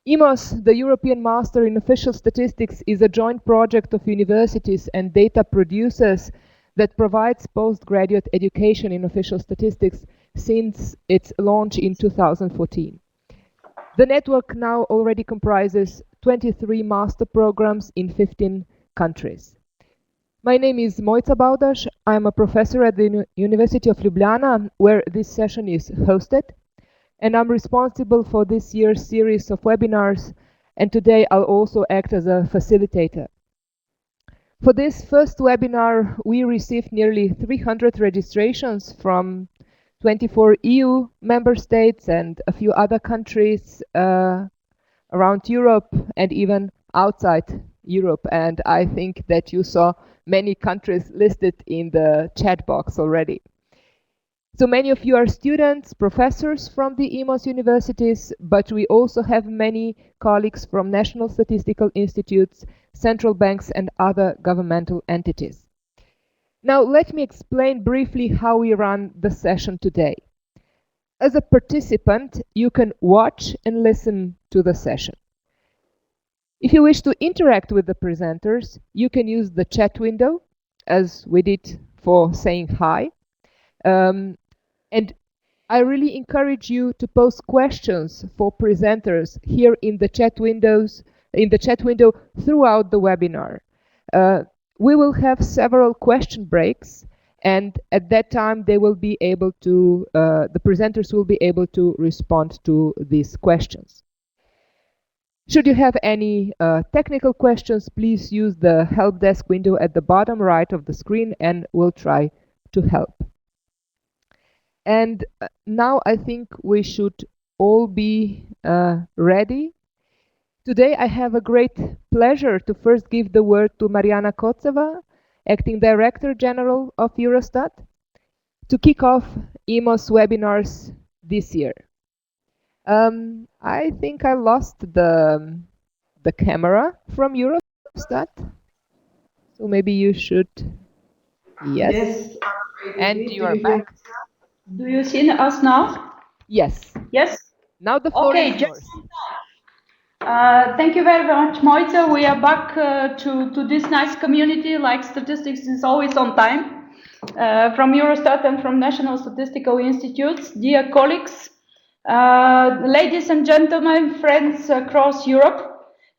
EMOS, the European Master in Official Statistics, is a joint project of universities and data producers that provides postgraduate education in official statistics since its launch in 2014. The network now already comprises 23 master programs in 15 countries. My name is Mojca Baudaš. I'm a professor at the University of Ljubljana, where this session is hosted, and I'm responsible for this year's series of webinars, and today I'll also act as a facilitator. For this first webinar, we received nearly 300 registrations from 24 EU member states and a few other countries around Europe and even outside Europe. And I think that you saw many countries listed in the chat box already. So many of you are students, professors from the EMOS universities, but we also have many colleagues from national statistical institutes, central banks, and other governmental entities. Now, let me explain briefly how we run the session today. As a participant, you can watch and listen to the session. If you wish to interact with the presenters, you can use the chat window, as we did for saying hi. And I really encourage you to post questions for presenters here in the chat window throughout the webinar. We will have several question breaks, and at that time they will be able to, the presenters will be able to respond to these questions. Should you have any technical questions, please use the help desk window at the bottom right of the screen and we'll try to help. And now I think we should all be ready. Today I have a great pleasure to first give the word to Mariana Kotzeva, Acting Director General of Eurostat, to kick off EMOS webinars this year. I think I lost the camera from Eurostat, so maybe you should. Yes. And you are back. Do you see us now? Yes. Yes. Now the floor is yours. Thank you very much, Mojca. We are back to this nice community. Like statistics is always on time. From Eurostat and from National Statistical Institutes, dear colleagues, ladies and gentlemen, friends across Europe,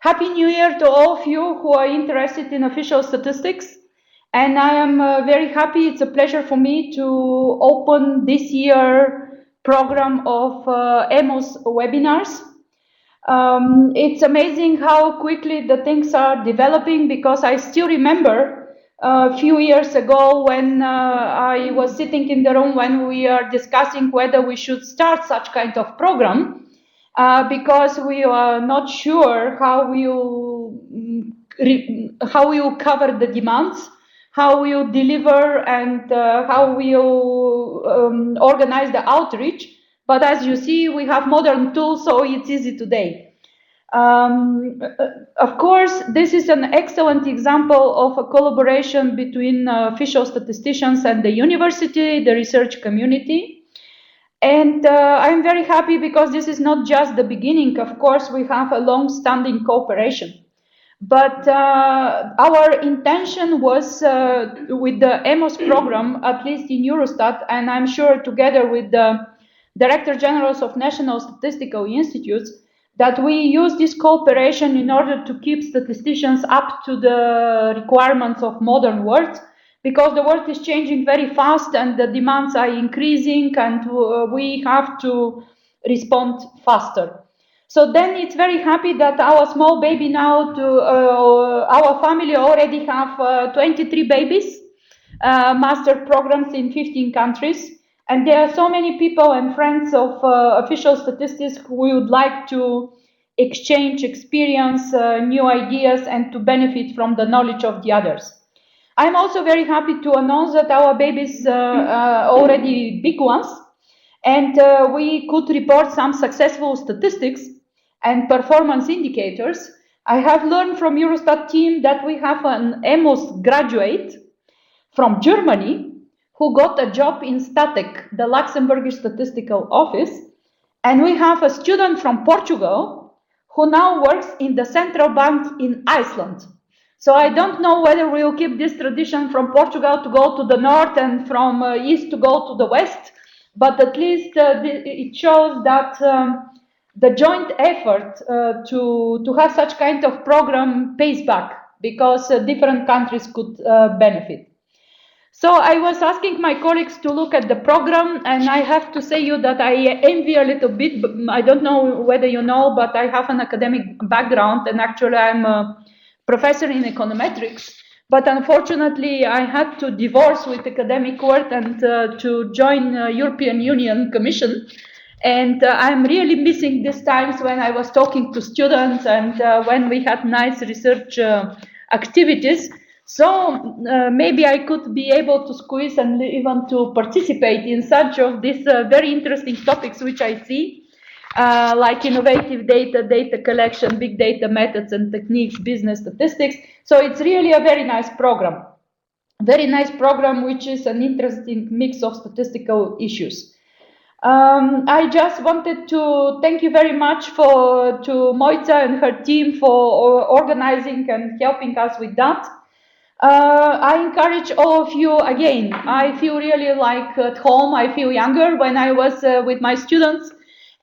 Happy New Year to all of you who are interested in official statistics. And I am very happy. It's a pleasure for me to open this year program of EMOS webinars. It's amazing how quickly the things are developing, because I still remember a few years ago when I was sitting in the room when we are discussing whether we should start such kind of program, because we are not sure how we will cover the demands, how we will deliver, and how we will organize the outreach. But as you see, we have modern tools, so it's easy today. Of course, this is an excellent example of a collaboration between official statisticians and the university, the research community. And I'm very happy because this is not just the beginning. Of course, we have a long-standing cooperation. But our intention was with the EMOS program, at least in Eurostat, and I'm sure together with the Director Generals of National Statistical Institutes, that we use this cooperation in order to keep statisticians up to the requirements of modern world, because the world is changing very fast and the demands are increasing, and we have to respond faster. So then it's very happy that our small baby now, our family already have 23 babies, master programs in 15 countries. And there are so many people and friends of official statistics who would like to exchange experience, new ideas, and to benefit from the knowledge of the others. I'm also very happy to announce that our babies are already big ones, and we could report some successful statistics and performance indicators. I have learned from Eurostat team that we have an EMOS graduate from Germany who got a job in Static, the Luxembourgish statistical office. And we have a student from Portugal who now works in the central bank in Iceland. So I don't know whether we will keep this tradition from Portugal to go to the north and from east to go to the west, but at least it shows that the joint effort to have such kind of program pays back, because different countries could benefit. So I was asking my colleagues to look at the program, and I have to say you that I envy a little bit. I don't know whether you know, but I have an academic background, and actually I'm a professor in econometrics. But unfortunately, I had to divorce with academic work and to join European Union Commission. And I'm really missing these times when I was talking to students and when we had nice research activities. So maybe I could be able to squeeze and even to participate in such of these very interesting topics which I see, like innovative data, data collection, big data methods and techniques, business statistics. So it's really a very nice program. Very nice program, which is an interesting mix of statistical issues. I just wanted to thank you very much to Mojca and her team for organizing and helping us with that. I encourage all of you again. I feel really like at home. I feel younger when I was with my students,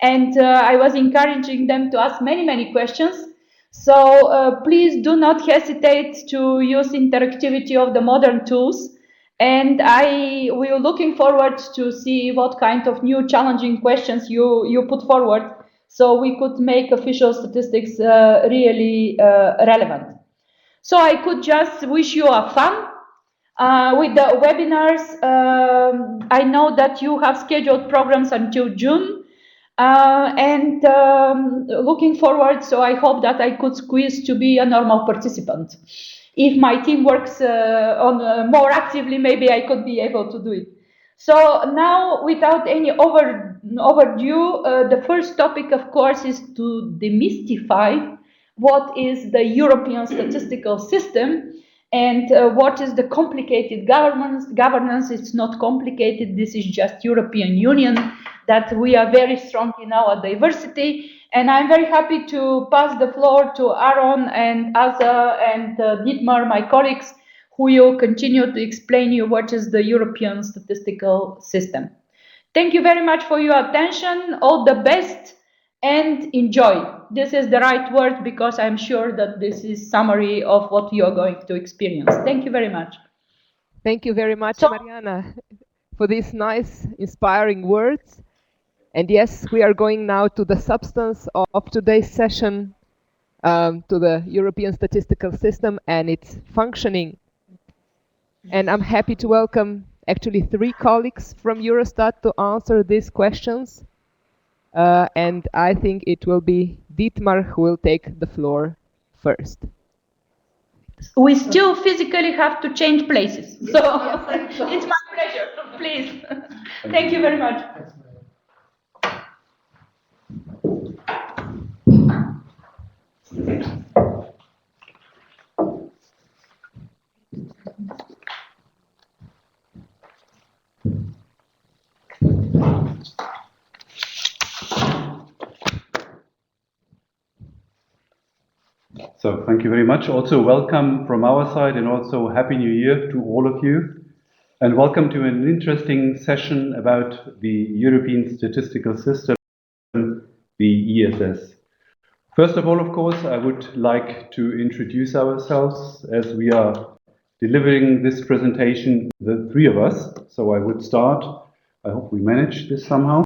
and I was encouraging them to ask many, many questions. So please do not hesitate to use interactivity of the modern tools. And we are looking forward to see what kind of new challenging questions you put forward, so we could make official statistics really relevant. So I could just wish you a fun with the webinars. I know that you have scheduled programs until June, and looking forward. So I hope that I could squeeze to be a normal participant. If my team works on more actively, maybe I could be able to do it. So now, without any overdue, the first topic, of course, is to demystify what is the European statistical system and what is the complicated governance. It's not complicated. This is just European Union, that we are very strong in our diversity. And I'm very happy to pass the floor to Aaron and Esse and Dietmar, my colleagues, who will continue to explain you what is the European statistical system. Thank you very much for your attention. All the best and enjoy. This is the right word, because I'm sure that this is summary of what you are going to experience. Thank you very much. Thank you very much, Mariana, for these nice, inspiring words. And yes, we are going now to the substance of today's session, to the European statistical system and its functioning. And I'm happy to welcome actually 3 colleagues from Eurostat to answer these questions. And I think it will be Dietmar who will take the floor first. We still physically have to change places. So it's my pleasure. Please. Thank you very much. So thank you very much. Also welcome from our side, and also Happy New Year to all of you. And welcome to an interesting session about the European Statistical System, the ESS. First of all, of course, I would like to introduce ourselves, as we are delivering this presentation, the 3 of us. So I would start, I hope we manage this somehow.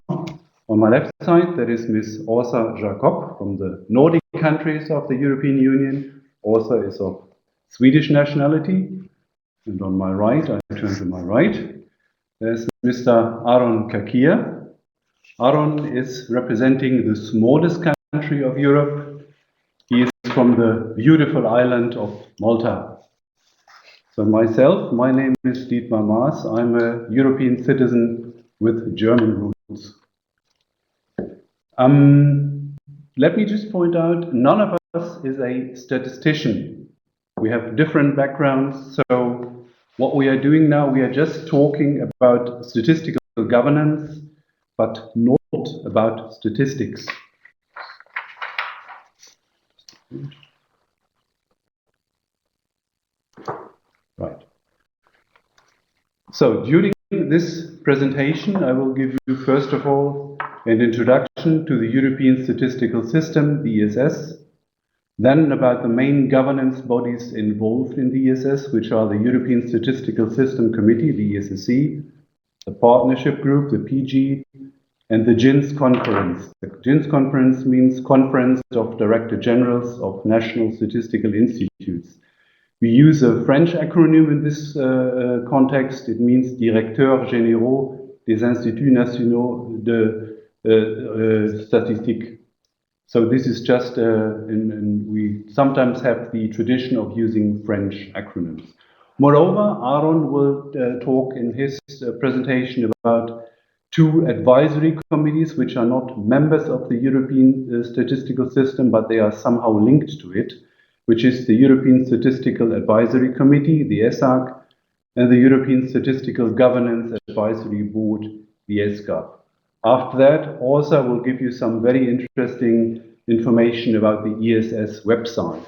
On my left side, there is Ms. Åsa Jacob from the Nordic countries of the European Union. Åsa is of Swedish nationality. And on my right, I turn to my right, there's Mr. Aaron Cachia. Aaron is representing the smallest country of Europe. He is from the beautiful island of Malta. So myself, my name is Dietmar Maass. I'm a European citizen with German roots. Let me just point out, none of us is a statistician. We have different backgrounds, so what we are doing now, we are just talking about statistical governance, but not about statistics. Right. So during this presentation, I will give you, first of all, an introduction to the European Statistical System, the ESS, then about the main governance bodies involved in the ESS, which are the European Statistical System Committee, the ESSC, the Partnership Group, the PG, and the Djinns Conference. The Djinns Conference means Conference of Director Generals of National Statistical Institutes. We use a French acronym in this context. It means Directeurs Généraux des Instituts Nationaux de Statistique. So this is just, and we sometimes have the tradition of using French acronyms. Moreover, Aaron will talk in his presentation about two advisory committees which are not members of the European statistical system, but they are somehow linked to it, which is the European Statistical Advisory Committee, the ESSAC, and the European Statistical Governance Advisory Board, the ESCB. After that, also will give you some very interesting information about the ESS website.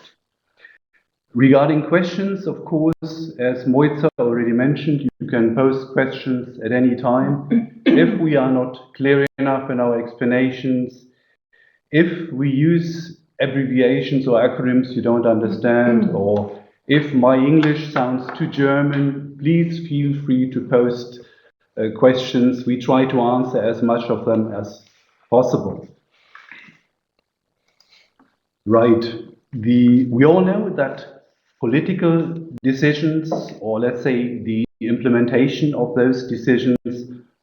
Regarding questions, of course, as Moitza already mentioned, you can post questions at any time. If we are not clear enough in our explanations, if we use abbreviations or acronyms you don't understand, or if my English sounds too German, please feel free to post questions. We try to answer as much of them as possible. Right. We all know that political decisions, or let's say the implementation of those decisions,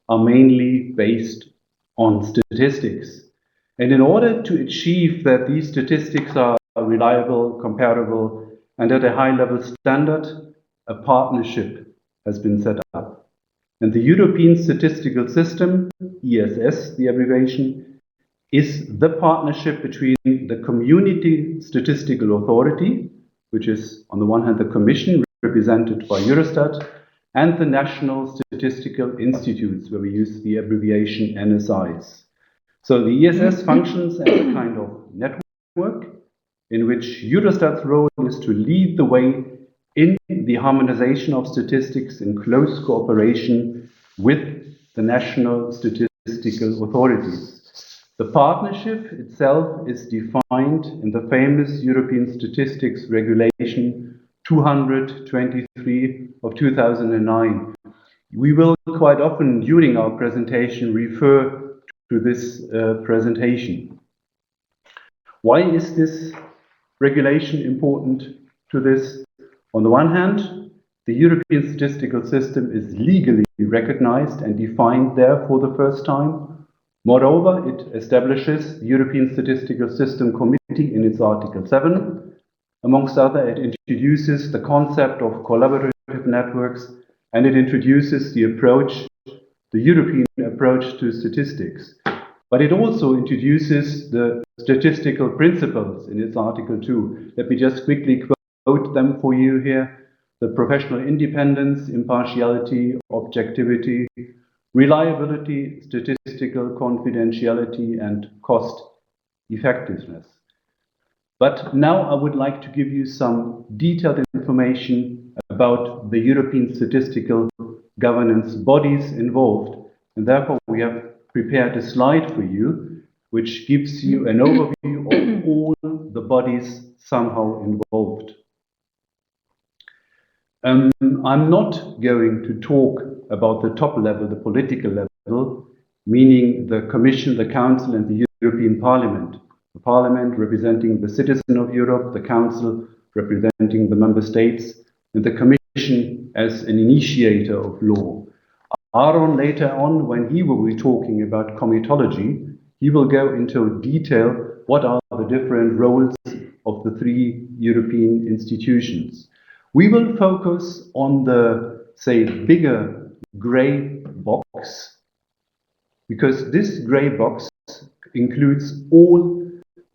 are mainly based on statistics. And in order to achieve that these statistics are reliable, comparable, and at a high level standard, a partnership has been set up. And the European Statistical System, ESS, the abbreviation, is the partnership between the Community Statistical Authority, which is on the one hand the Commission represented by Eurostat, and the National Statistical Institutes, where we use the abbreviation NSIs. So the ESS functions as a kind of network in which Eurostat's role is to lead the way in the harmonization of statistics in close cooperation with the national statistical authorities. The partnership itself is defined in the famous European Statistics Regulation 223 of 2009. We will quite often during our presentation refer to this presentation. Why is this regulation important to this? On the one hand, the European statistical system is legally recognized and defined there for the first time. Moreover, it establishes the European Statistical System Committee in its Article 7. Amongst other, it introduces the concept of collaborative networks, and it introduces the approach, the European approach to statistics. But it also introduces the statistical principles in its Article 2. Let me just quickly quote them for you here. The professional independence, impartiality, objectivity, reliability, statistical confidentiality, and cost effectiveness. But now I would like to give you some detailed information about the European statistical governance bodies involved. And therefore we have prepared a slide for you, which gives you an overview of all the bodies somehow involved. I'm not going to talk about the top level, the political level, meaning the Commission, the Council, and the European Parliament. The Parliament representing the citizen of Europe, the Council representing the Member States, and the Commission as an initiator of law. Aaron later on, when he will be talking about comitology, he will go into detail what are the different roles of the three European institutions. We will focus on the, say, bigger grey box, because this grey box includes all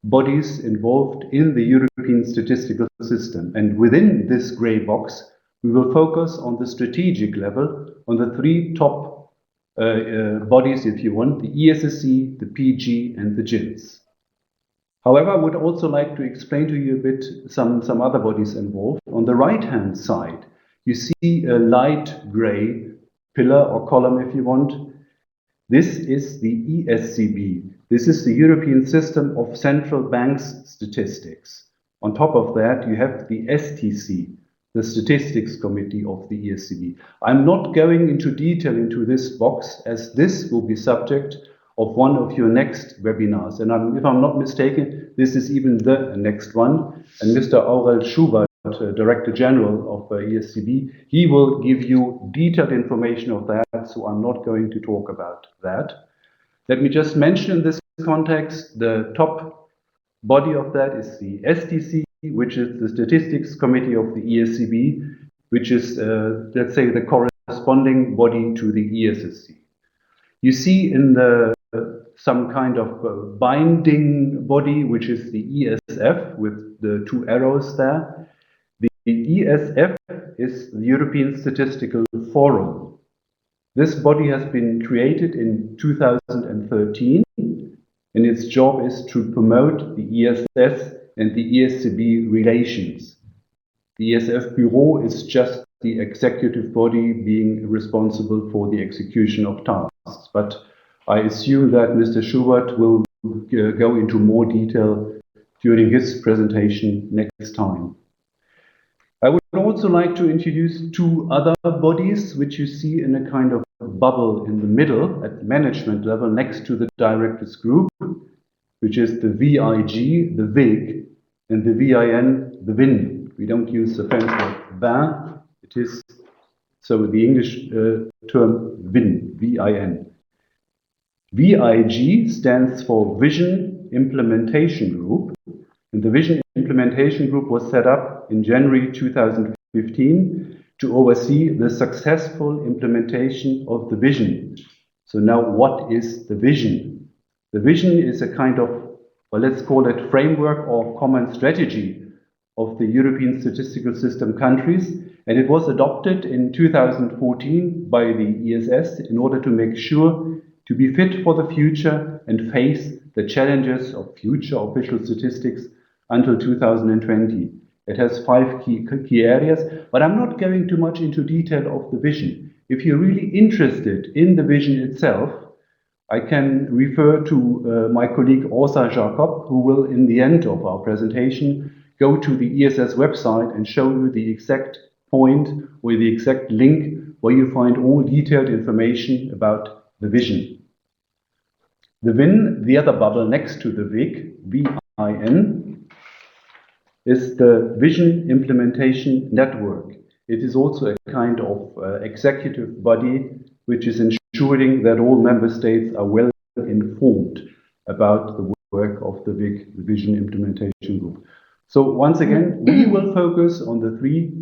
bodies involved in the European statistical system. And within this grey box, we will focus on the strategic level, on the three top bodies, if you want, the ESSC, the PG, and the Djinns. However, I would also like to explain to you a bit some other bodies involved. On the right-hand side, you see a light gray pillar or column, if you want. This is the ESCB. This is the European System of Central Banks Statistics. On top of that, you have the STC, the Statistics Committee of the ESCB. I'm not going into detail into this box, as this will be subject of one of your next webinars. And if I'm not mistaken, this is even the next one. And Mr. Aurel Schubert, Director General of ESCB, he will give you detailed information of that, so I'm not going to talk about that. Let me just mention in this context, the top body of that is the STC, which is the Statistics Committee of the ESCB, which is, let's say, the corresponding body to the ESSC. You see in the some kind of binding body, which is the ESF with the two arrows there. The ESF is the European Statistical Forum. This body has been created in 2013, and its job is to promote the ESS and the ESCB relations. The ESF Bureau is just the executive body being responsible for the execution of tasks. But I assume that Mr. Schubert will go into more detail during his presentation next time. I would also like to introduce two other bodies, which you see in a kind of bubble in the middle at management level next to the directors group, which is the VIG, the VIG, and the VIN, the VIN. We don't use the French word VIN, it is, so the English term VIN, VIN. VIG stands for Vision Implementation Group, and the Vision Implementation Group was set up in January 2015 to oversee the successful implementation of the vision. So now what is the vision? The vision is a kind of, well, let's call it framework or common strategy of the European Statistical System countries, and it was adopted in 2014 by the ESS in order to make sure to be fit for the future and face the challenges of future official statistics until 2020. It has 5 key areas, but I'm not going too much into detail of the vision. If you're really interested in the vision itself, I can refer to my colleague Åsa Jacob, who will, in the end of our presentation, go to the ESS website and show you the exact point or the exact link where you find all detailed information about the vision. The VIN, the other bubble next to the VIG, VIN, is the Vision Implementation Network. It is also a kind of executive body which is ensuring that all member states are well informed about the work of the VIG, the Vision Implementation Group. So once again, we will focus on the 3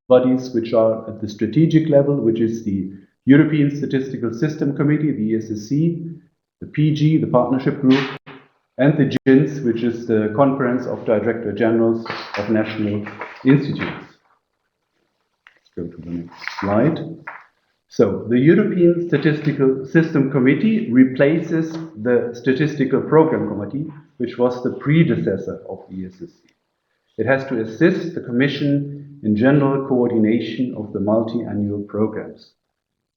bodies which are at the strategic level, which is the European Statistical System Committee, the ESSC, the PG, the Partnership Group, and the Djinns, which is the Conference of Director Generals of National Institutes. Let's go to the next slide. So, the European Statistical System Committee replaces the Statistical Program Committee, which was the predecessor of ESSC. It has to assist the Commission in general coordination of the multi-annual programs.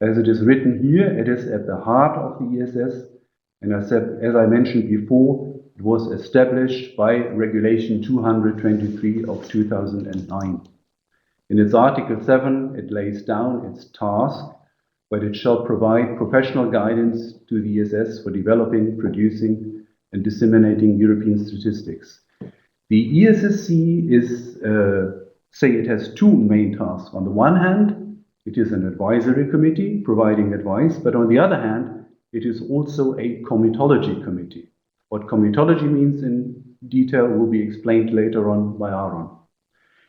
As it is written here, it is at the heart of the ESS, and as I mentioned before, it was established by Regulation 223 of 2009. In its Article 7, it lays down its task, but it shall provide professional guidance to the ESS for developing, producing, and disseminating European statistics. The ESSC is, it has 2 main tasks. On the one hand, it is an advisory committee providing advice, but on the other hand, it is also a comitology committee. What comitology means in detail will be explained later on by Aaron.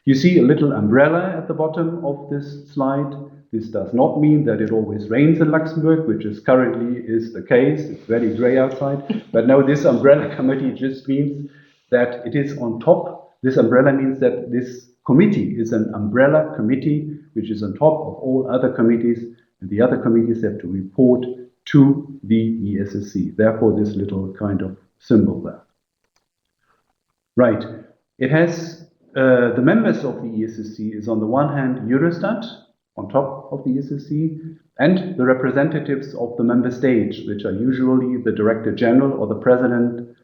You see a little umbrella at the bottom of this slide. This does not mean that it always rains in Luxembourg, which is currently the case. It's very gray outside. But no, this umbrella committee just means that it is on top. This umbrella means that this committee is an umbrella committee, which is on top of all other committees, and the other committees have to report to the ESSC. Therefore, this little kind of symbol there. Right. It has the members of the ESSC is on the one hand Eurostat on top of the ESSC and the representatives of the member states, which are usually the Director General or the President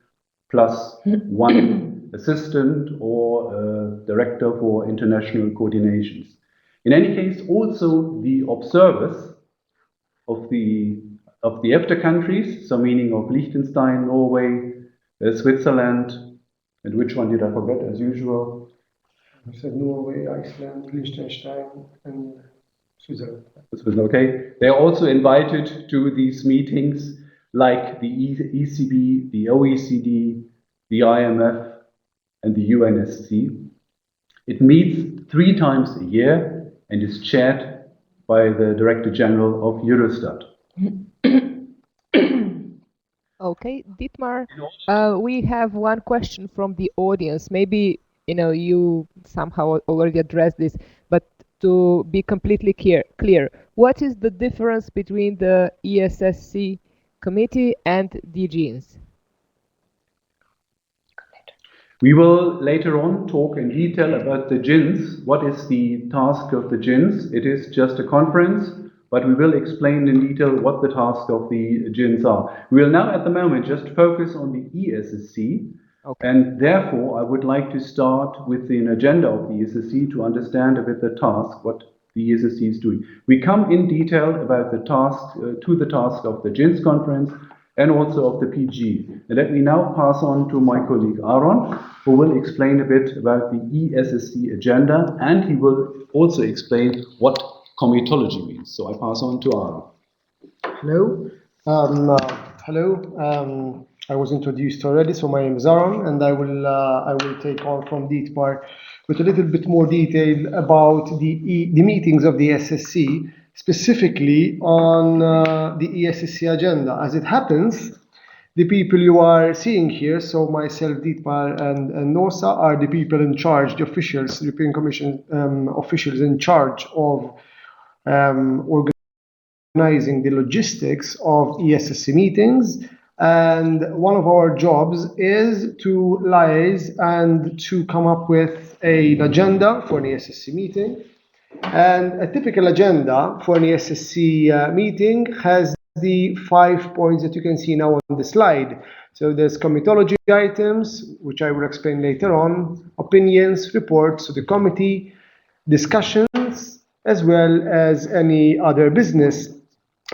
plus one assistant or director for international coordinations. In any case, also the observers of the EFTA countries, so meaning of Liechtenstein, Norway, Switzerland, and which one did I forget as usual? I said Norway, Iceland, Liechtenstein, and Switzerland. Okay. They are also invited to these meetings like the ECB, the OECD, the IMF, and the UNSC. It meets 3 times a year and is chaired by the Director General of Eurostat. Okay, Dietmar, we have one question from the audience. Maybe you somehow already addressed this, but to be completely clear, what is the difference between the ESSC committee and the Djinns? We will later on talk in detail about the Djinns. What is the task of the Djinns? It is just a conference, but we will explain in detail what the task of the Djinns are. We will now at the moment just focus on the ESSC, okay. And therefore I would like to start with an agenda of the ESSC to understand a bit the task, what the ESSC is doing. We come in detail about the task, to the task of the Djinns conference and also of the PG. And let me now pass on to my colleague Aaron, who will explain a bit about the ESSC agenda, and he will also explain what comitology means. So I pass on to Aaron. Hello. Hello. I was introduced already, so my name is Aaron, and I will take on from Dietmar with a little bit more detail about the meetings of the ESSC, specifically on the ESSC agenda. As it happens, the people you are seeing here, so myself, Dietmar, and Nosa, are the people in charge, the officials, the European Commission officials in charge of organizing the logistics of ESSC meetings. And one of our jobs is to liaise and to come up with an agenda for an ESSC meeting. And a typical agenda for an ESSC meeting has the 5 points that you can see now on the slide. So there's comitology items, which I will explain later on, opinions, reports to the committee, discussions, as well as any other business.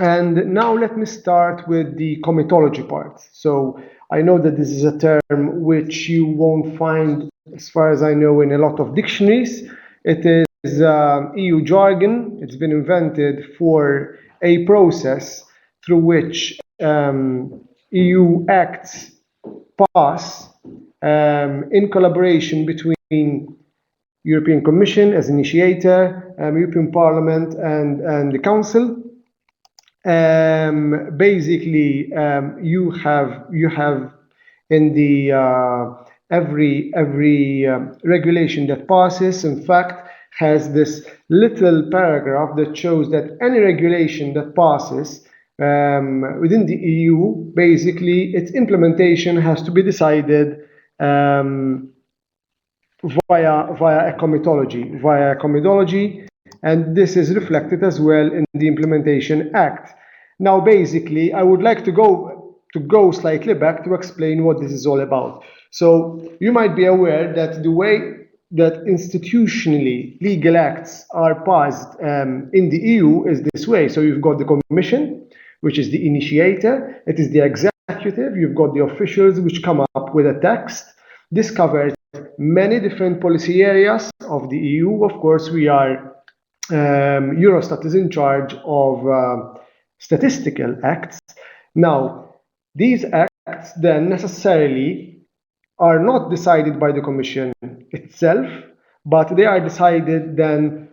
And now let me start with the comitology part. So I know that this is a term which you won't find, as far as I know, in a lot of dictionaries. It is EU jargon. It's been invented for a process through which EU acts pass in collaboration between European Commission as initiator, European Parliament and the Council. Basically, you have in the every regulation that passes, in fact, has this little paragraph that shows that any regulation that passes within the EU, basically, its implementation has to be decided via a comitology. And this is reflected as well in the Implementation Act. Now, basically, I would like to go slightly back to explain what this is all about. So you might be aware that the way that institutionally legal acts are passed in the EU is this way. So you've got the Commission, which is the initiator. It is the executive. You've got the officials which come up with a text. This covers many different policy areas of the EU. Of course, we are Eurostat is in charge of statistical acts. Now, these acts then necessarily are not decided by the Commission itself, but they are decided then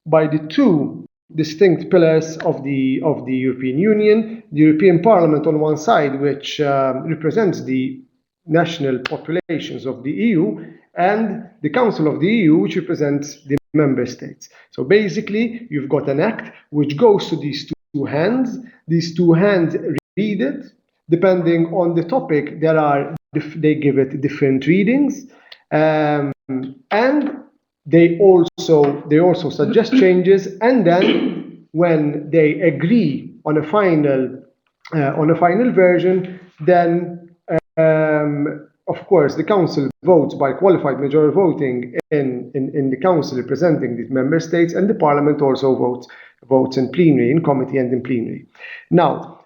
by the 2 distinct pillars of the European Union, the European Parliament on one side, which represents the national populations of the EU, and the Council of the EU, which represents the member states. So basically, you've got an act which goes to these 2 hands. These 2 hands read it. Depending on the topic, there are they give it different readings, and they also suggest changes, and then when they agree on a final version, then of course the council votes by qualified majority voting in the council representing the member states, and the parliament also votes in plenary, in committee and in plenary. Now,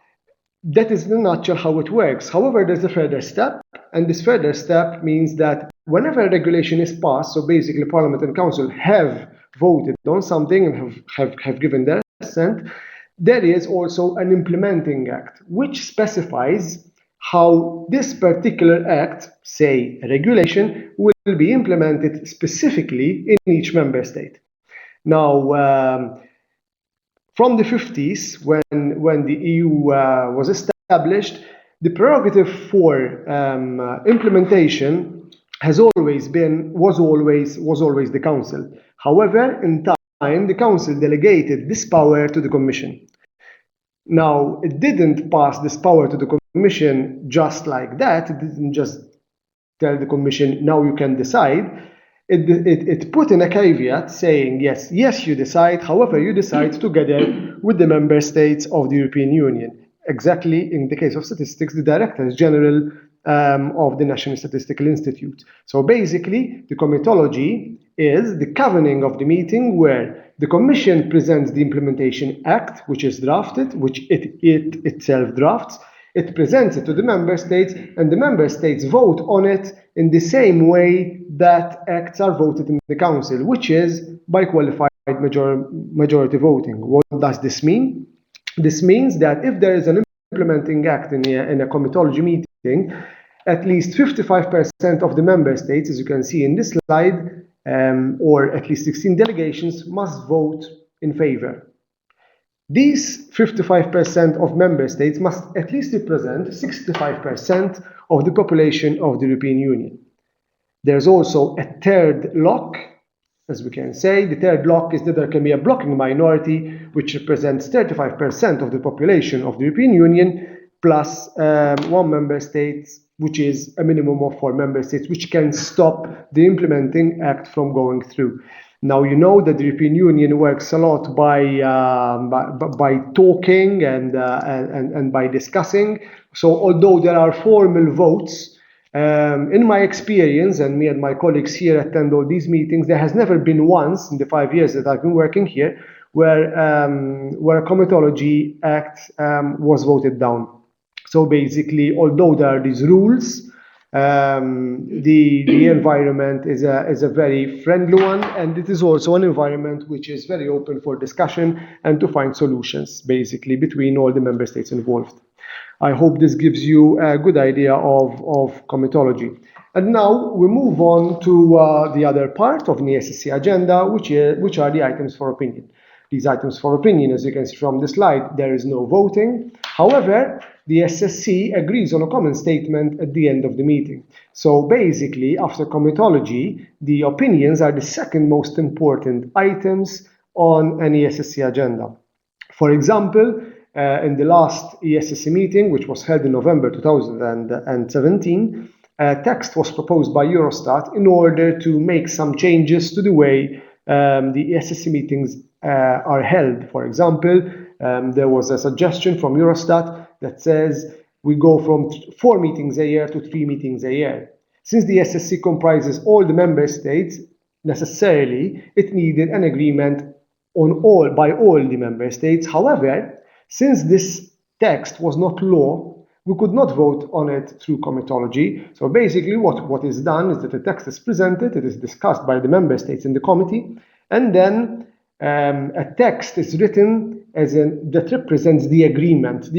that is in a nutshell how it works. However, there's a further step, and this further step means that whenever a regulation is passed, so basically Parliament and Council have voted on something and have given their assent, there is also an implementing act which specifies how this particular act, say a regulation, will be implemented specifically in each member state. Now, from the 50s, when the EU was established, the prerogative for implementation was always the Council. However, in time, the Council delegated this power to the Commission. Now, it didn't pass this power to the Commission just like that. It didn't just tell the Commission, now you can decide. It put in a caveat saying, yes, you decide, however, you decide together with the member states of the European Union. Exactly, in the case of statistics, the Directors General of the National Statistical Institute. So basically, the comitology is the convening of the meeting where the Commission presents the Implementation Act, which is drafted, which it itself drafts. It presents it to the member states, and the member states vote on it in the same way that acts are voted in the council, which is by qualified majority voting. What does this mean? This means that if there is an implementing act in a comitology meeting, at least 55% of the member states, as you can see in this slide, or at least 16 delegations, must vote in favor. These 55% of member states must at least represent 65% of the population of the European Union. There's also a third lock, as we can say. The third lock is that there can be a blocking minority, which represents 35% of the population of the European Union, plus one member state, which is a minimum of 4 member states, which can stop the implementing act from going through. Now, you know that the European Union works a lot by talking and by discussing. So although there are formal votes, in my experience, and me and my colleagues here attend all these meetings, there has never been once in the 5 years that I've been working here where a comitology act was voted down. So basically, although there are these rules, the environment is a very friendly one, and it is also an environment which is very open for discussion and to find solutions, basically, between all the member states involved. I hope this gives you a good idea of comitology. And now we move on to the other part of the ESSC agenda, which are the items for opinion. These items for opinion, as you can see from the slide, there is no voting. However, the ESSC agrees on a common statement at the end of the meeting. So basically, after comitology, the opinions are the second most important items on an ESSC agenda. For example, in the last ESSC meeting, which was held in November 2017, a text was proposed by Eurostat in order to make some changes to the way the ESSC meetings are held. For example, there was a suggestion from Eurostat that says we go from 4 meetings a year to 3 meetings a year. Since the ESSC comprises all the member states, necessarily it needed an agreement by all the member states. However, since this text was not law, we could not vote on it through comitology. So basically what is done is that the text is presented, it is discussed by the member states in the committee, and then a text is written that represents the agreement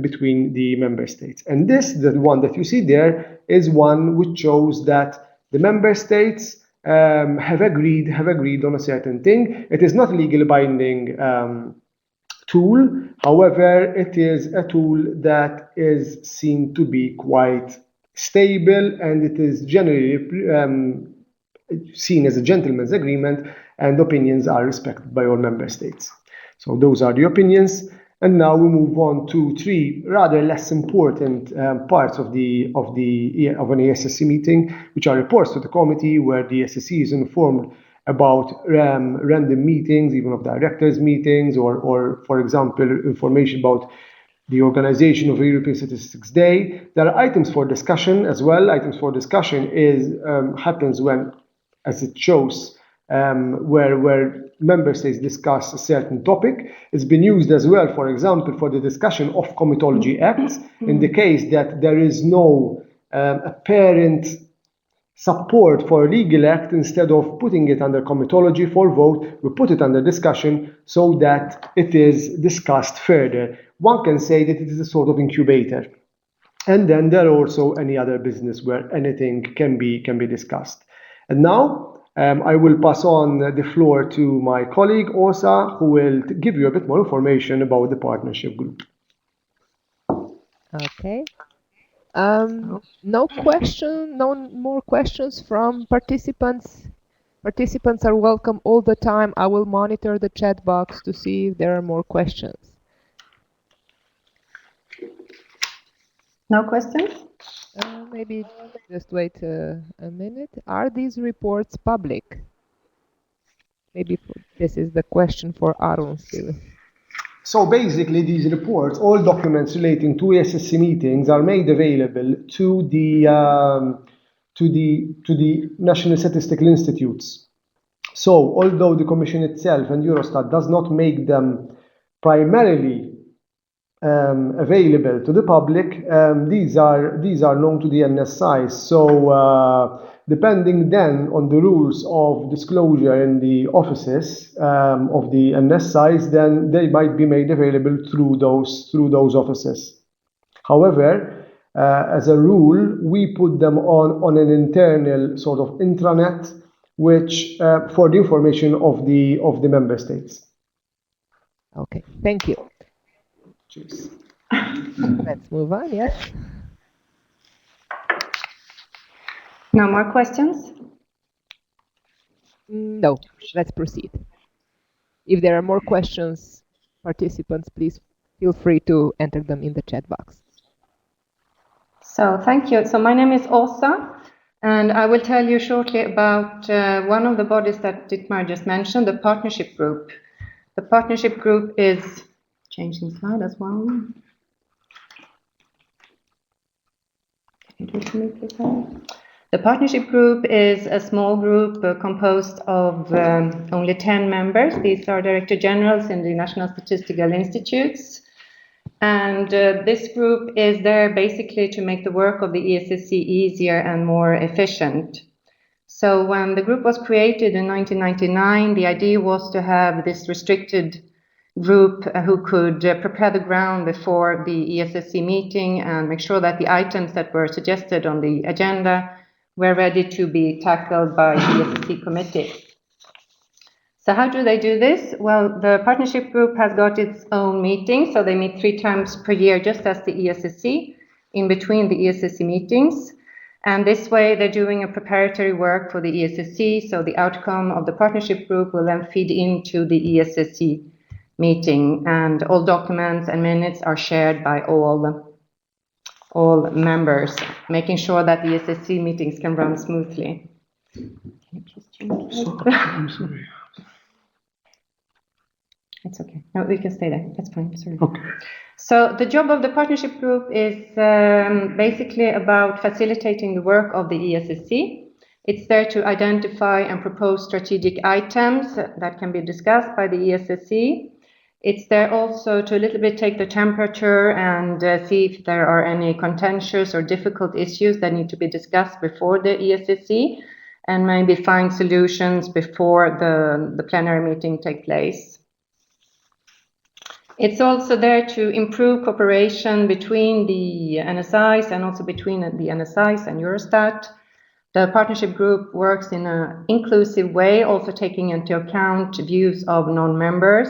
between the member states. And the one that you see there, is one which shows that the member states have agreed on a certain thing. It is not a legally binding tool. However, it is a tool that is seen to be quite stable, and it is generally seen as a gentleman's agreement, and opinions are respected by all member states. So those are the opinions. And now we move on to three rather less important parts of an ESSC meeting, which are reports to the committee, where the ESSC is informed about random meetings, even of directors' meetings, or for example, information about the organization of a European Statistics Day. There are items for discussion as well. Items for discussion happens when, as it shows, where member states discuss a certain topic. It's been used as well, for example, for the discussion of comitology acts, in the case that there is no apparent support for a legal act. Instead of putting it under comitology for vote, we put it under discussion so that it is discussed further. One can say that it is a sort of incubator. And then there are also any other business where anything can be discussed. And now I will pass on the floor to my colleague Esse, who will give you a bit more information about the partnership group. Okay. No more questions from participants. Participants are welcome all the time. I will monitor the chat box to see if there are more questions. No questions? Maybe just wait a minute. Are these reports public? Maybe this is the question for Arun still. So basically, these reports, all documents relating to ESSC meetings, are made available to the National Statistical Institutes. So although the Commission itself and Eurostat does not make them primarily available to the public, these are known to the NSIs. So depending then on the rules of disclosure in the offices of the NSIs, then they might be made available through those offices. However, as a rule, we put them on an internal sort of intranet, which for the information of the member states. Okay, thank you. Cheers. Let's move on, yes. No more questions? No, let's proceed. If there are more questions, participants, please feel free to enter them in the chat box. So thank you. So my name is Esse, and I will tell you shortly about one of the bodies that Dietmar just mentioned, the partnership group. The partnership group is changing slide as well. The partnership group is a small group composed of only 10 members. These are Director Generals in the National Statistical Institutes. And this group is there basically to make the work of the ESSC easier and more efficient. So when the group was created in 1999, the idea was to have this restricted group who could prepare the ground before the ESSC meeting and make sure that the items that were suggested on the agenda were ready to be tackled by the ESSC committee. So how do they do this? Well, the partnership group has got its own meeting, so they meet 3 times per year, just as the ESSC, in between the ESSC meetings. And this way, they're doing a preparatory work for the ESSC, so the outcome of the partnership group will then feed into the ESSC meeting, and all documents and minutes are shared by all members, making sure that the ESSC meetings can run smoothly. Can you please change? I'm sorry. It's okay. No, we can stay there. That's fine. Sorry. Okay. So the job of the partnership group is basically about facilitating the work of the ESSC. It's there to identify and propose strategic items that can be discussed by the ESSC. It's there also to a little bit take the temperature and see if there are any contentious or difficult issues that need to be discussed before the ESSC, and maybe find solutions before the plenary meeting takes place. It's also there to improve cooperation between the NSIs and also between the NSIs and Eurostat. The partnership group works in an inclusive way, also taking into account views of non-members,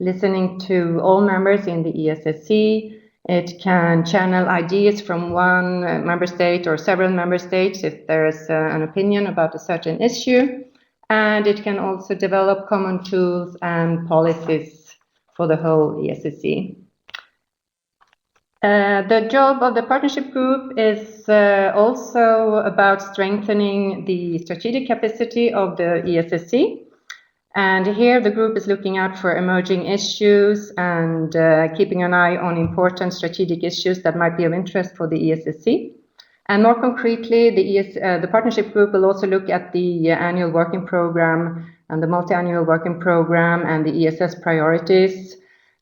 listening to all members in the ESSC. It can channel ideas from one member state or several member states if there is an opinion about a certain issue. And it can also develop common tools and policies for the whole ESSC. The job of the partnership group is also about strengthening the strategic capacity of the ESSC. And here the group is looking out for emerging issues and keeping an eye on important strategic issues that might be of interest for the ESSC. And more concretely, the partnership group will also look at the annual working program and the multi-annual working program and the ESS priorities.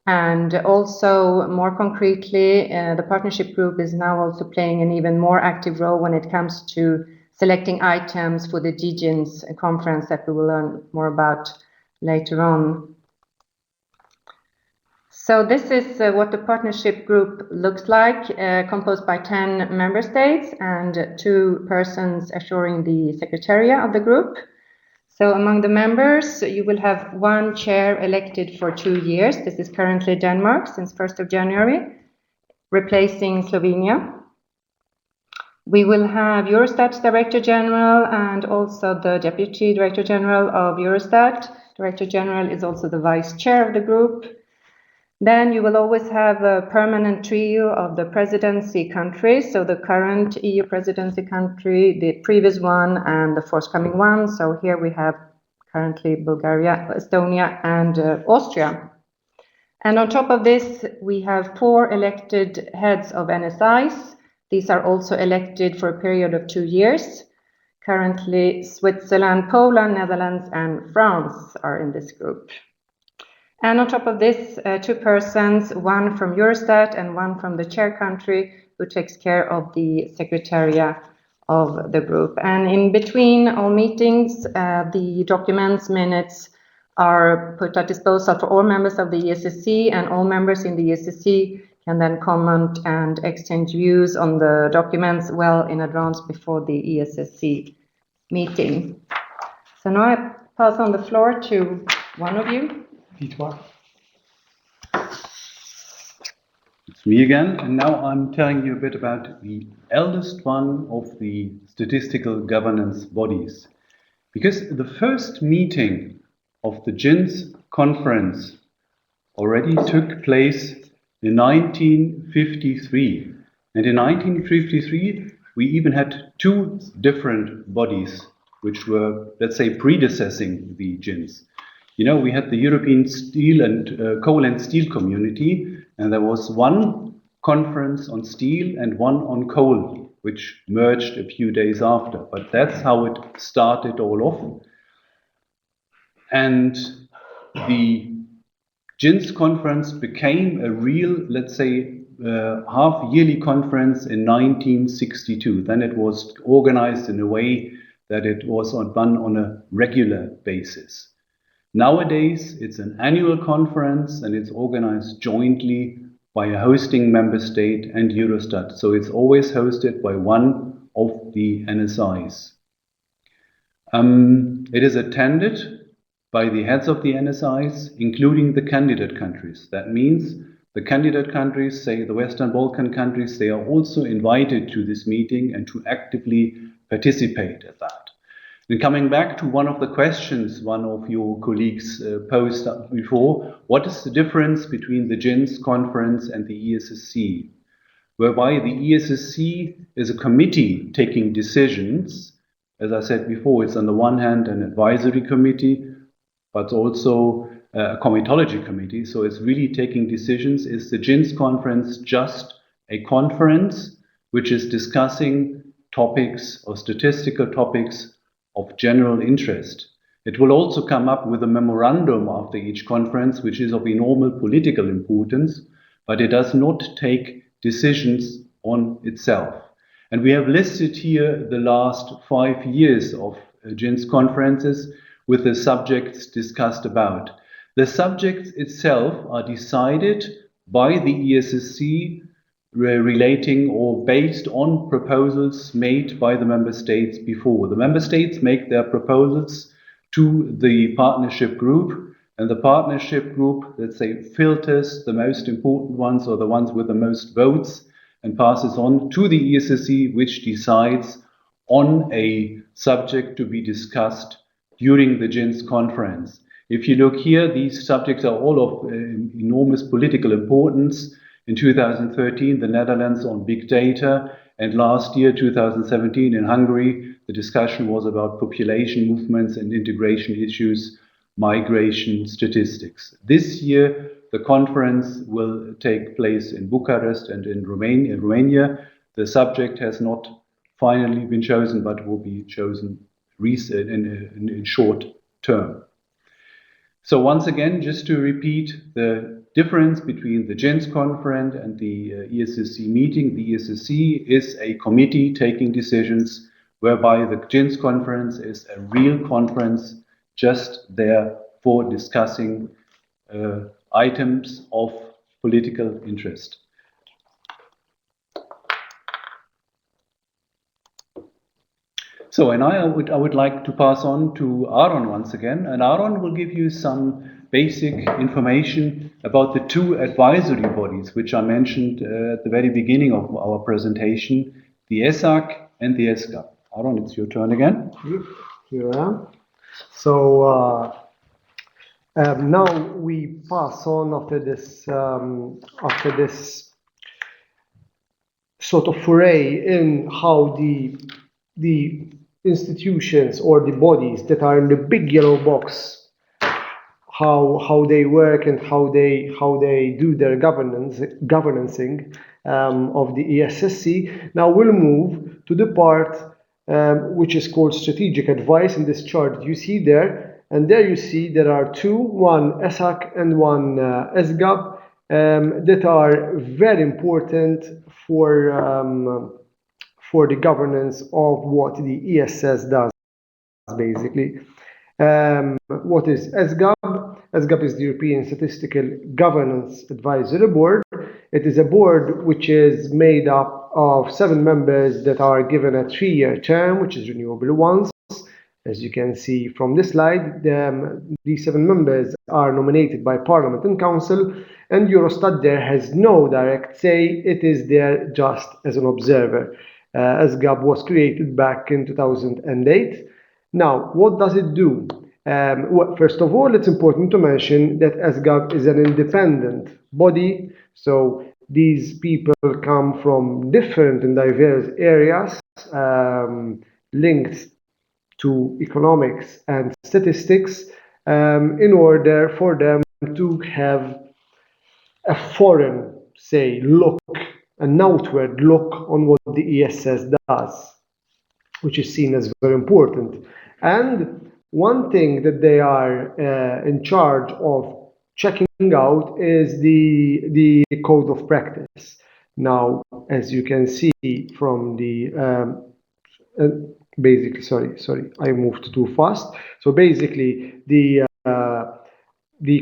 And also, more concretely, the partnership group is now also playing an even more active role when it comes to selecting items for the Djinns conference that we will learn more about later on. So this is what the partnership group looks like, composed by 10 member states and 2 persons assuring the secretariat of the group. So among the members, you will have 1 chair elected for 2 years. This is currently Denmark since 1st of January, replacing Slovenia. We will have Eurostat's Director General and also the Deputy Director General of Eurostat. Director General is also the Vice Chair of the group. Then you will always have a permanent trio of the presidency countries, so the current EU presidency country, the previous one, and the forthcoming one. So here we have currently Bulgaria, Estonia, and Austria. And on top of this, we have 4 elected heads of NSIs. These are also elected for a period of 2 years. Currently, Switzerland, Poland, Netherlands, and France are in this group. And on top of this, 2 persons, 1 from Eurostat and 1 from the chair country, who takes care of the secretariat of the group. And in between all meetings, the documents, minutes are put at disposal for all members of the ESSC, and all members in the ESSC can then comment and exchange views on the documents well in advance before the ESSC meeting. So now I pass on the floor to one of you. Dietmar. It's me again, and now I'm telling you a bit about the eldest one of the statistical governance bodies. Because the first meeting of the Djinns conference already took place in 1953. And in 1953, we even had 2 different bodies which were, let's say, predecessing the Djinns. You know, we had the European Steel and Coal and Steel Community, and there was one conference on steel and one on coal, which merged a few days after. But that's how it started all off. And the Djinns conference became a real, let's say, half-yearly conference in 1962. Then it was organized in a way that it was done on a regular basis. Nowadays, it's an annual conference and it's organized jointly by a hosting member state and Eurostat. So it's always hosted by one of the NSIs. It is attended by the heads of the NSIs, including the candidate countries. That means the candidate countries, say the Western Balkan countries, they are also invited to this meeting and to actively participate at that. And coming back to one of the questions one of your colleagues posed before, what is the difference between the Djinns conference and the ESSC? Whereby the ESSC is a committee taking decisions. As I said before, it's on the one hand an advisory committee, but also a comitology committee. So it's really taking decisions. Is the Djinns conference just a conference which is discussing topics or statistical topics of general interest? It will also come up with a memorandum after each conference, which is of enormous political importance, but it does not take decisions on itself. And we have listed here the last 5 years of Djinns conferences with the subjects discussed about. The subjects itself are decided by the ESSC relating or based on proposals made by the member states before. The member states make their proposals to the partnership group, and the partnership group, let's say, filters the most important ones or the ones with the most votes and passes on to the ESSC, which decides on a subject to be discussed during the Djinns conference. If you look here, these subjects are all of enormous political importance. in 2013, the Netherlands on big data, and last year, 2017, in Hungary, the discussion was about population movements and integration issues, migration statistics. This year, the conference will take place in Bucharest and in Romania. The subject has not finally been chosen, but will be chosen in short term. So once again, just to repeat the difference between the Djinns conference and the ESSC meeting, the ESSC is a committee taking decisions, whereby the Djinns conference is a real conference just there for discussing items of political interest. So, and I would like to pass on to Aaron once again, and Aaron will give you some basic information about the two advisory bodies which I mentioned at the very beginning of our presentation, the ESSAC and the ESCB. Aaron, it's your turn again. Here I am. So now we pass on after this sort of foray in how the institutions or the bodies that are in the big yellow box, how they work and how they do their governancing of the ESSC. Now we'll move to the part which is called strategic advice. In this chart you see there, and there you see there are two, one ESSAC and one ESCB, that are very important for the governance of what the ESS does, basically. What is ESCB? ESCB is the European Statistical Governance Advisory Board. It is a board which is made up of 7 members that are given a 3-year term, which is renewable once. As you can see from this slide, these 7 members are nominated by Parliament and Council, and Eurostat there has no direct say. It is there just as an observer. ESCB was created back in 2008. Now, what does it do? Well, first of all, it's important to mention that ESCB is an independent body, so these people come from different and diverse areas linked to economics and statistics, in order for them to have a foreign, say, look, an outward look on what the ESS does, which is seen as very important. And one thing that they are in charge of checking out is the code of practice. Now, as you can see from the basically, sorry, I moved too fast. So basically, the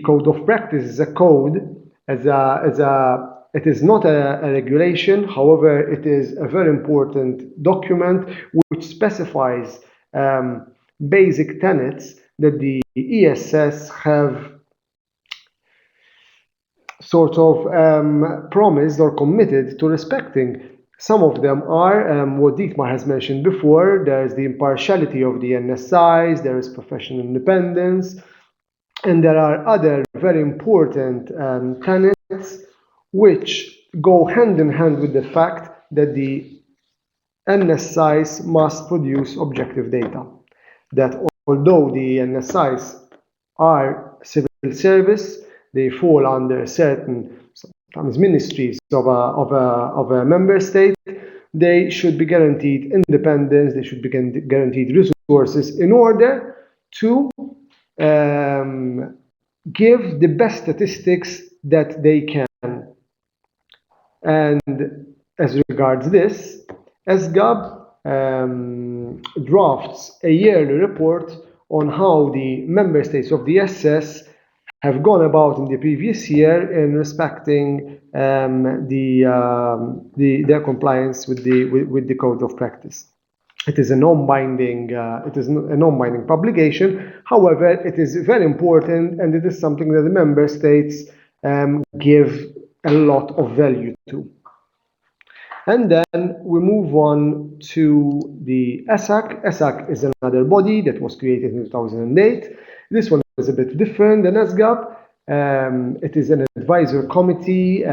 code of practice is a code, it is not a regulation. However, it is a very important document which specifies basic tenets that the ESS have sort of promised or committed to respecting. Some of them are what Dietmar has mentioned before. There is the impartiality of the NSIs, there is professional independence, and there are other very important tenets which go hand in hand with the fact that the NSIs must produce objective data. That although the NSIs are civil service, they fall under certain sometimes ministries of a member state. They should be guaranteed independence, they should be guaranteed resources in order to give the best statistics that they can. And as regards this, ESCB drafts a yearly report on how the member states of the ESS have gone about in the previous year in respecting their compliance with the code of practice. It is a non-binding publication. However, it is very important, and it is something that the member states give a lot of value to. And then we move on to the ESSAC. ESSAC is another body that was created in 2008. This one is a bit different than ESCB. It is an advisory committee.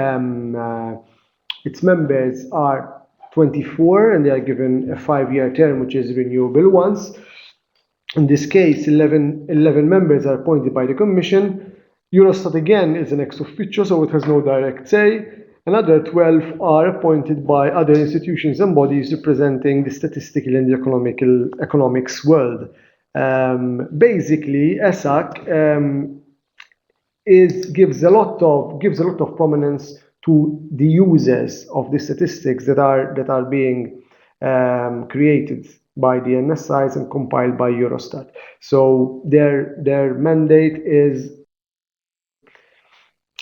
Its members are 24 and they are given a 5-year term, which is renewable once. In this case, 11 members are appointed by the Commission. Eurostat again is an ex officio, so it has no direct say. Another 12 are appointed by other institutions and bodies representing the statistical and the economics world. Basically, ESSC gives a lot of prominence to the users of the statistics that are being created by the NSIs and compiled by Eurostat. So their mandate is,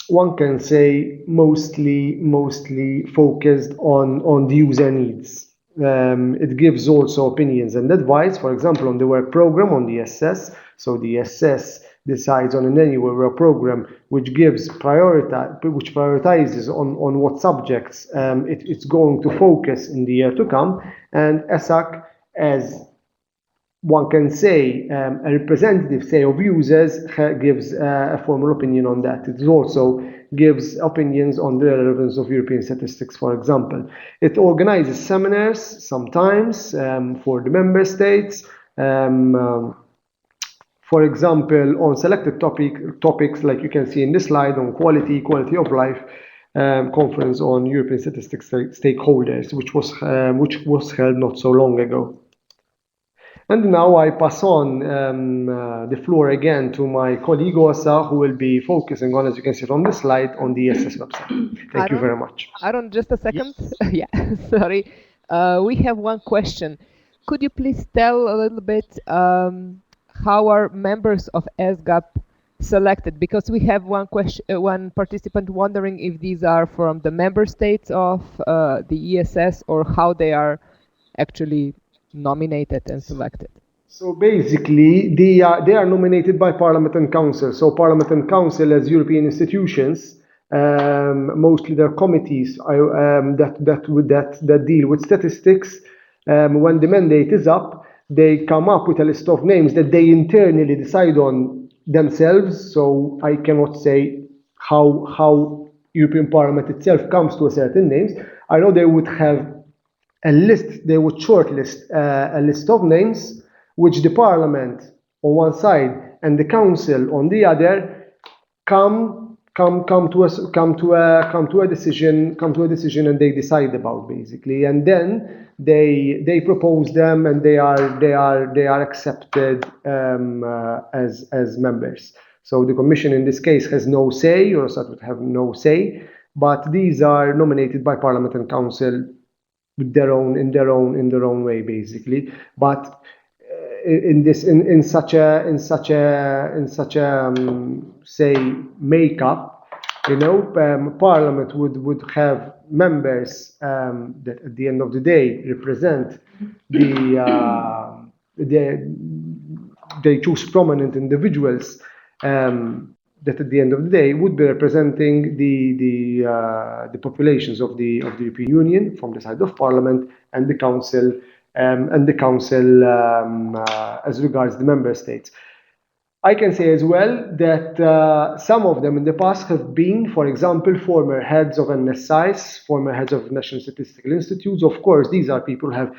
one can say, mostly focused on the user needs. It gives also opinions and advice, for example, on the work program on the ESS. So the ESS decides on an annual program which prioritizes on what subjects it's going to focus in the year to come, and ESSC, as one can say, a representative say of users, gives a formal opinion on that. It also gives opinions on the relevance of European statistics, for example. It organizes seminars sometimes for the member states. For example, on selected topics, like you can see in this slide, on quality of life, conference on European statistics stakeholders, which was held not so long ago. And now I pass on the floor again to my colleague Esse, who will be focusing on, as you can see on this slide, on the ESS website. Thank you very much. Aaron, just a second. Yes. Yeah, sorry. We have one question. Could you please tell a little bit how are members of ESGAP selected? Because we have one participant wondering if these are from the member states of the ESS or how they are actually nominated and selected. So basically, they are nominated by Parliament and Council. So Parliament and Council, as European institutions, mostly their committees that deal with statistics. When the mandate is up, they come up with a list of names that they internally decide on themselves. So I cannot say how European Parliament itself comes to a certain names. I know they would have a list. They would shortlist a list of names, which the Parliament on one side and the Council on the other come to a decision, and they decide about, basically, and then they propose them, and they are accepted as members. So the Commission in this case has no say, Eurostat would have no say, but these are nominated by Parliament and Council with in their own way, basically. But in such a say makeup, Parliament would have members that at the end of the day represent they choose prominent individuals that at the end of the day would be representing the populations of the European Union from the side of Parliament, and the Council as regards the member states. I can say as well that some of them in the past have been, for example, former heads of NSIs, former heads of National Statistical Institutes. Of course, these are people who have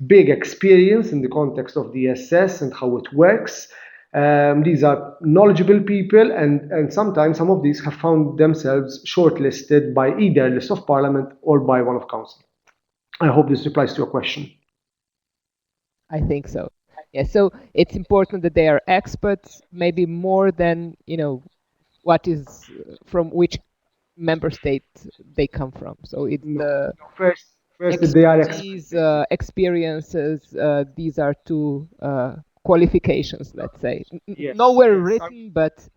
big experience in the context of the ESS and how it works. These are knowledgeable people, and sometimes some of these have found themselves shortlisted by either a list of Parliament or by one of Council. I hope this replies to your question. I think so. Yeah, so it's important that they are experts, maybe more than, what is from which member state they come from. So it's the first they are experiences. These are two qualifications, let's say. Yes. Nowhere written, but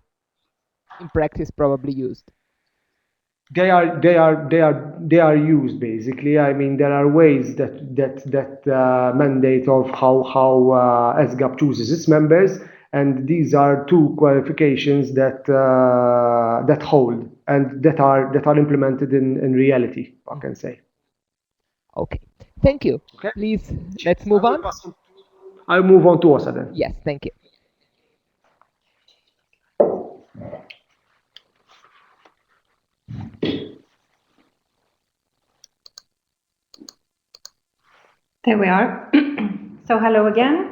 in practice probably used. They are used, basically. I mean, there are ways that mandate of how ESGAP chooses its members, and these are two qualifications that hold and that are implemented in reality, I can say. Okay, thank you. Okay. Please, let's move on. I'll move on to Esse then. Yes, thank you. There we are. So hello again.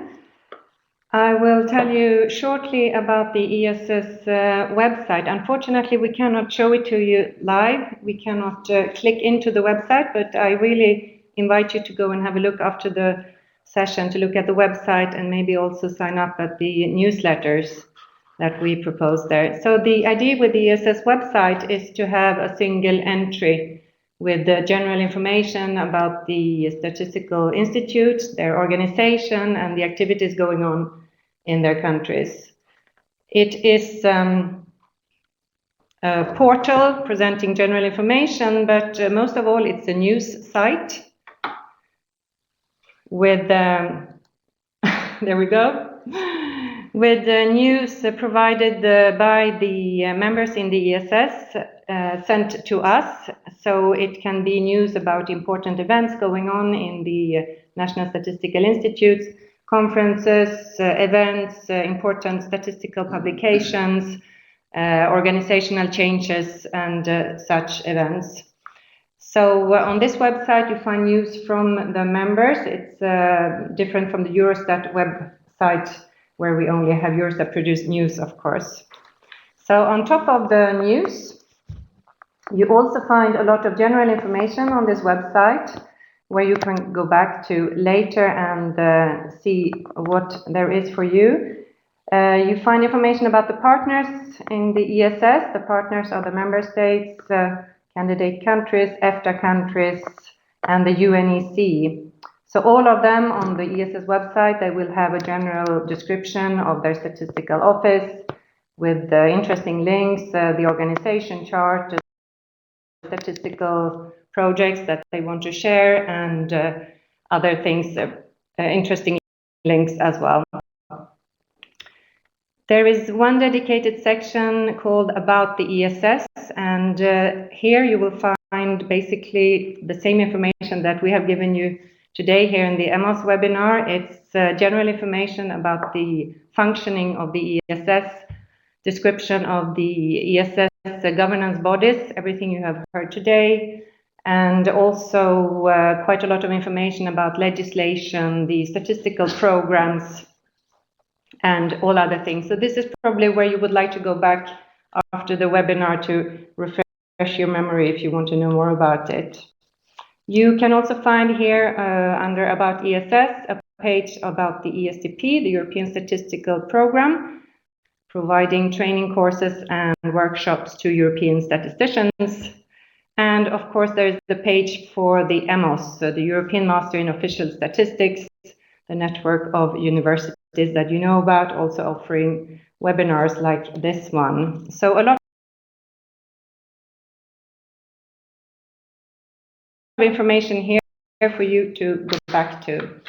I will tell you shortly about the ESS website. Unfortunately, we cannot show it to you live. We cannot click into the website, but I really invite you to go and have a look after the session, to look at the website and maybe also sign up at the newsletters that we propose there. So the idea with the ESS website is to have a single entry with the general information about the statistical institutes, their organization, and the activities going on in their countries. It is a portal presenting general information, but most of all, it's a news site with, there we go, with news provided by the members in the ESS sent to us. So it can be news about important events going on in the National Statistical Institutes, conferences, events, important statistical publications, organizational changes, and such events. So on this website, you find news from the members. It's different from the Eurostat website, where we only have Eurostat produced news, of course. So on top of the news, you also find a lot of general information on this website, where you can go back to later and see what there is for you. You find information about the partners in the ESS. The partners are the member states, candidate countries, EFTA countries, and the UNEC. So all of them on the ESS website, they will have a general description of their statistical office with interesting links, the organization chart, statistical projects that they want to share, and other things, interesting links as well. There is one dedicated section called About the ESS, and here you will find basically the same information that we have given you today here in the EMOS webinar. It's general information about the functioning of the ESS, description of the ESS governance bodies, everything you have heard today, and also quite a lot of information about legislation, the statistical programs, and all other things. So this is probably where you would like to go back after the webinar to refresh your memory if you want to know more about it. You can also find here under About ESS a page about the ESCP, the European Statistical Program, providing training courses and workshops to European statisticians. And of course, there's the page for the EMOS, so the European Master in Official Statistics, the network of universities that you know about, also offering webinars like this one. So a lot of information here for you to go back to.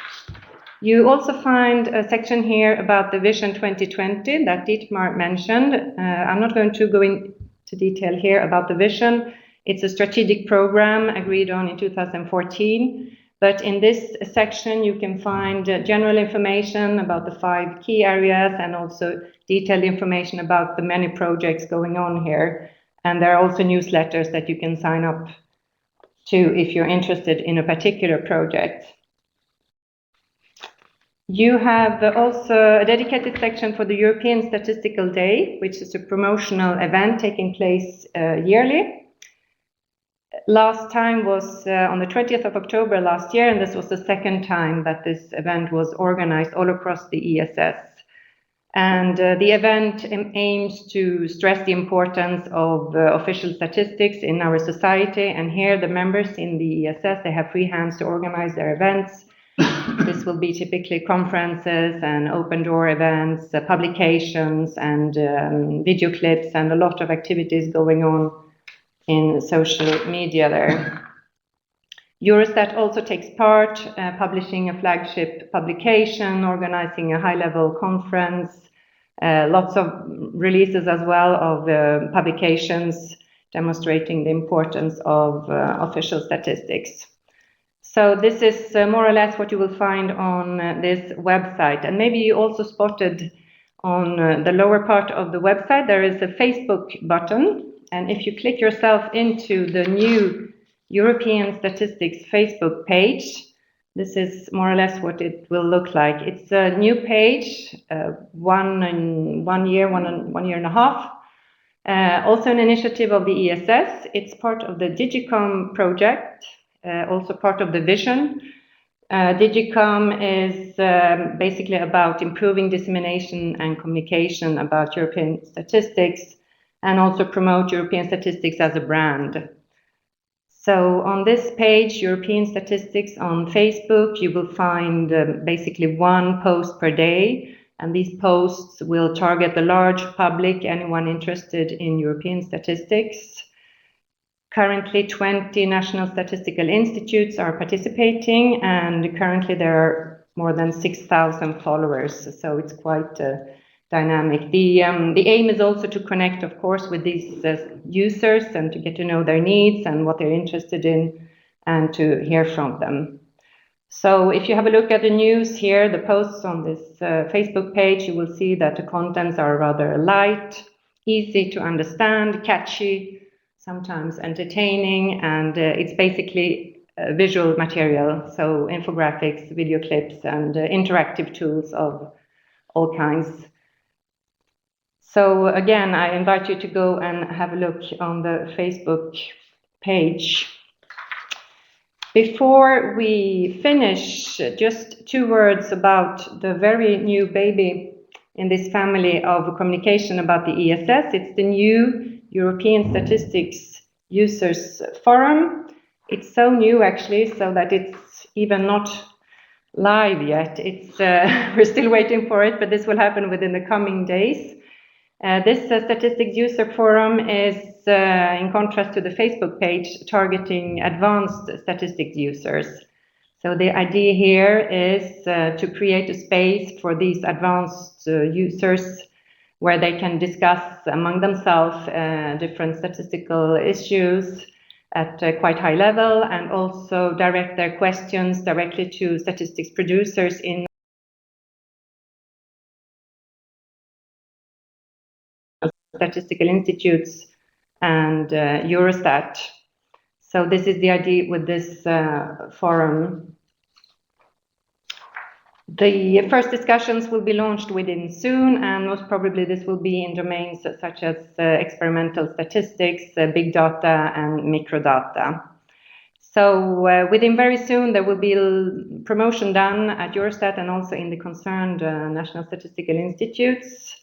You also find a section here about the Vision 2020 that Dietmar mentioned. I'm not going to go into detail here about the vision. It's a strategic program agreed on in 2014. But in this section, you can find general information about the 5 key areas and also detailed information about the many projects going on here. And there are also newsletters that you can sign up to if you're interested in a particular project. You have also a dedicated section for the European Statistical Day, which is a promotional event taking place yearly. Last time was on the 20th of October last year, and this was the second time that this event was organized all across the ESS. And the event aims to stress the importance of official statistics in our society. And here the members in the ESS, they have free hands to organize their events. This will be typically conferences and open door events, publications, and video clips, and a lot of activities going on in social media there. Eurostat also takes part, publishing a flagship publication, organizing a high-level conference, lots of releases as well of publications demonstrating the importance of official statistics. So this is more or less what you will find on this website. And maybe you also spotted on the lower part of the website, there is a Facebook button. And if you click yourself into the new European Statistics Facebook page, this is more or less what it will look like. It's a new page, one year and a half. Also an initiative of the ESS. It's part of the Digicom project, also part of the vision. Digicom is basically about improving dissemination and communication about European statistics and also promote European statistics as a brand. So on this page, European Statistics on Facebook, you will find basically one post per day. And these posts will target the large public, anyone interested in European statistics. Currently, 20 national statistical institutes are participating, and currently there are more than 6,000 followers, so it's quite dynamic. The aim is also to connect, of course, with these users and to get to know their needs and what they're interested in and to hear from them. So if you have a look at the news here, the posts on this Facebook page, you will see that the contents are rather light, easy to understand, catchy, sometimes entertaining, and it's basically visual material, so infographics, video clips, and interactive tools of all kinds. So again, I invite you to go and have a look on the Facebook page. Before we finish, just 2 words about the very new baby in this family of communication about the ESS. It's the new European Statistics Users Forum. It's so new, actually, so that it's even not live yet. It's we're still waiting for it, but this will happen within the coming days. This Statistics User Forum is, in contrast to the Facebook page, targeting advanced statistics users. So the idea here is to create a space for these advanced users where they can discuss among themselves different statistical issues at a quite high level, and also direct their questions directly to statistics producers in statistical institutes and Eurostat. So this is the idea with this forum. The first discussions will be launched within soon, and most probably this will be in domains such as experimental statistics, big data, and microdata. So within very soon there will be promotion done at Eurostat and also in the concerned national statistical institutes.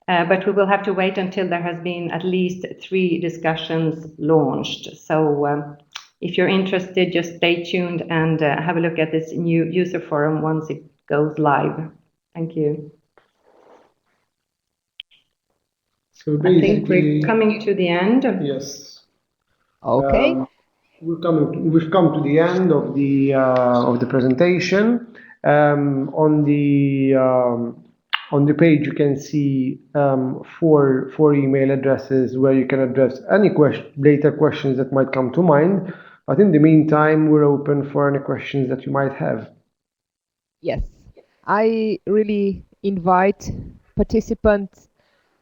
But we will have to wait until there has been at least 3 discussions launched. So if you're interested, just stay tuned and have a look at this new user forum once it goes live. Thank you. So I think we're coming to the end. Yes. Okay. We've come to the end of the presentation. On the page, you can see 4 email addresses where you can address any later questions that might come to mind. But in the meantime, we're open for any questions that you might have. Yes, I really invite participants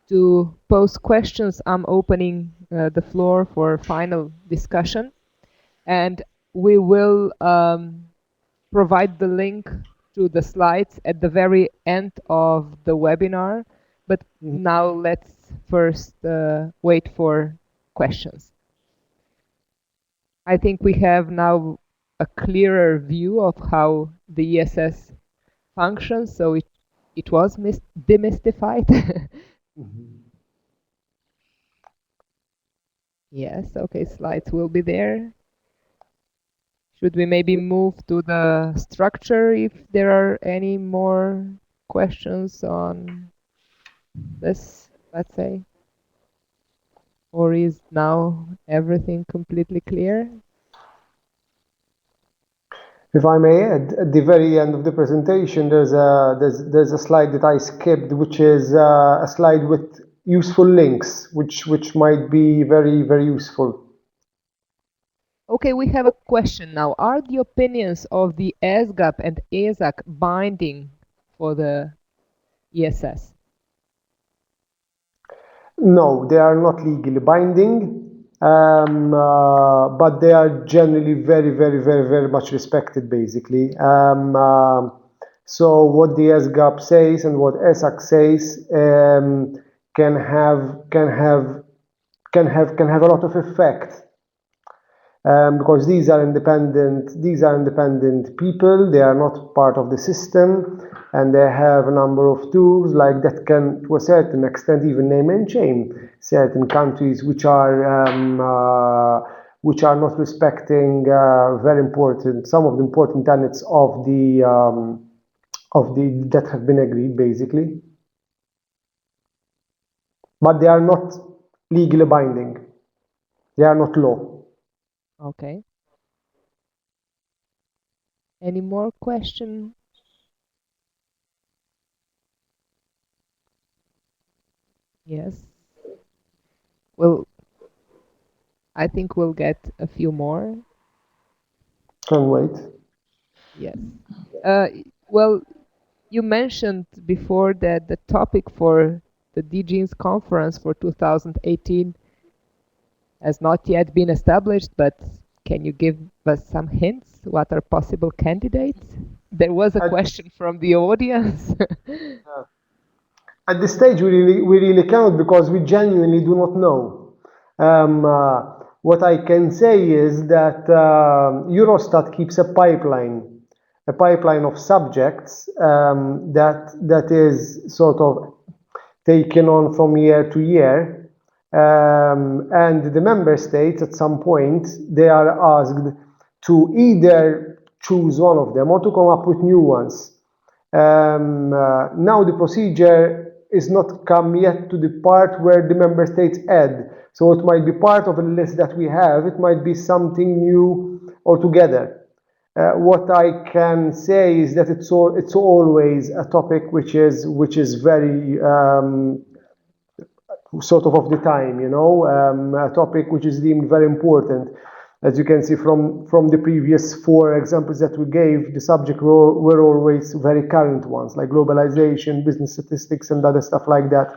to pose questions. I'm opening the floor for final discussion, and we will provide the link to the slides at the very end of the webinar. But now let's first wait for questions. I think we have now a clearer view of how the ESS functions, so it was demystified. Yes, okay, slides will be there. Should we maybe move to the structure if there are any more questions on this, let's say? Or is now everything completely clear? If I may, at the very end of the presentation, there's a slide that I skipped, which is a slide with useful links, which might be very, very useful. Okay, we have a question now. Are the opinions of the ESGAP and ESAC binding for the ESS? No, they are not legally binding, but they are generally very much respected, basically. So what the ESGAB says and what ESSC says can have a lot of effect. Because these are independent people, they are not part of the system, and they have a number of tools like that can, to a certain extent, even name and shame certain countries which are not respecting some of the important tenets of the that have been agreed, basically. But they are not legally binding. They are not law. Okay. Any more questions? Yes. Well, I think we'll get a few more. Can wait. Yes. Well, you mentioned before that the topic for the Djinns conference for 2018 has not yet been established, but can you give us some hints? What are possible candidates? There was a question from the audience. At this stage, we really cannot, because we genuinely do not know. What I can say is that Eurostat keeps a pipeline of subjects that is sort of taken on from year to year, and the member states at some point they are asked to either choose one of them or to come up with new ones. Now the procedure is not come yet to the part where the member states add. So it might be part of a list that we have. It might be something new altogether. What I can say is that it's always a topic which is very sort of the time, a topic which is deemed very important. As you can see from the previous 4 examples that we gave, the subject were always very current ones, like globalization, business statistics, and other stuff like that.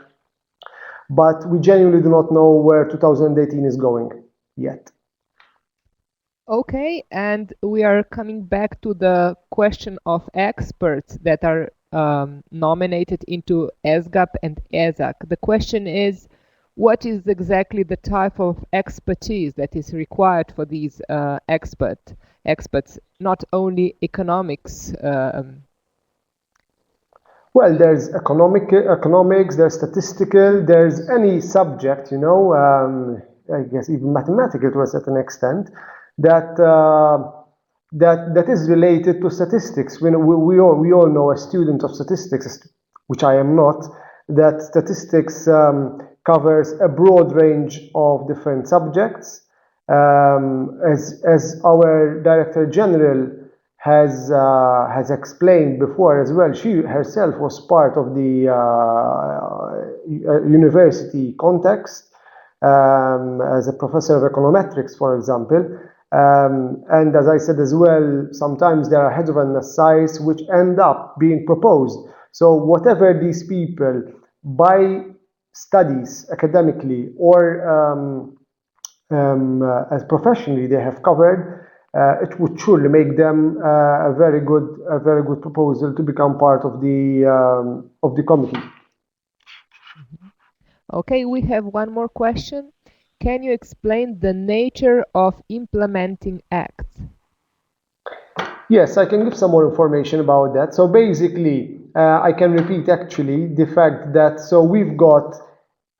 But we genuinely do not know where 2018 is going yet. Okay, and we are coming back to the question of experts that are nominated into ESGAB and ESSC. The question is, what is exactly the type of expertise that is required for these experts, not only economics? Well, there's economics, there's statistical, there's any subject, I guess even mathematical to a certain extent, that is related to statistics. We all know, a student of statistics, which I am not, that statistics covers a broad range of different subjects. As our Director General has explained before as well, she herself was part of the university context as a professor of econometrics, for example. And as I said as well, sometimes there are heads of analysis which end up being proposed. So whatever these people, by studies academically or as professionally they have covered, it would surely make them a very good proposal to become part of the committee. Okay, we have one more question. Can you explain the nature of implementing acts? Yes, I can give some more information about that. So basically, I can repeat actually the fact that we've got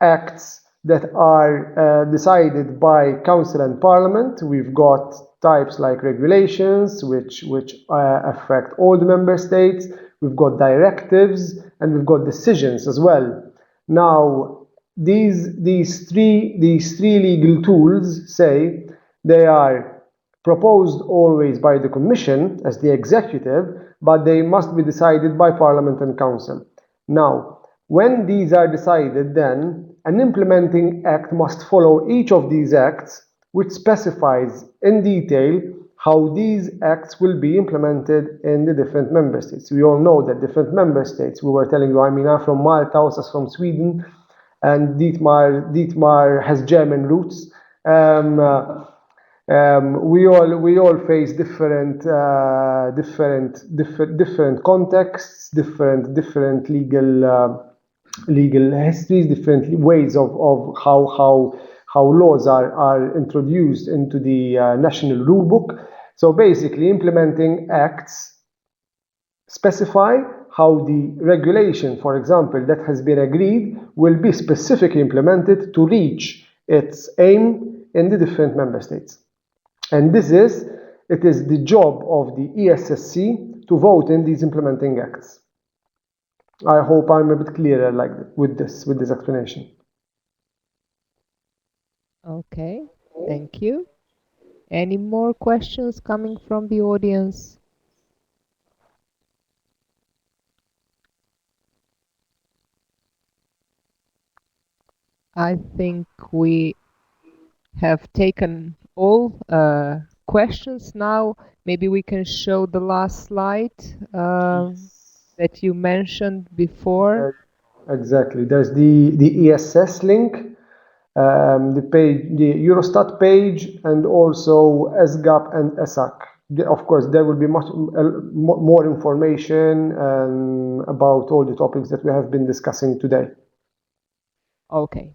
acts that are decided by Council and Parliament. We've got types like regulations, which affect all the member states. We've got directives, and we've got decisions as well. Now, these three legal tools say they are proposed always by the Commission as the executive, but they must be decided by Parliament and Council. Now, when these are decided, then an implementing act must follow each of these acts, which specifies in detail how these acts will be implemented in the different member states. We all know that different member states, we were telling you, I'm from Malta, also from Sweden, and Dietmar has German roots. We all face different contexts, different legal histories, different ways of how laws are introduced into the national rule book. So basically, implementing acts specify how the regulation, for example, that has been agreed will be specifically implemented to reach its aim in the different member states. And it is the job of the ESSC to vote in these implementing acts. I hope I'm a bit clearer with this explanation. Okay, thank you. Any more questions coming from the audience? I think we have taken all questions now. Maybe we can show the last slide that you mentioned before. Exactly. There's the ESS link, the Eurostat page, and also SGAP and ESSAC. Of course, there will be much more information about all the topics that we have been discussing today. Okay.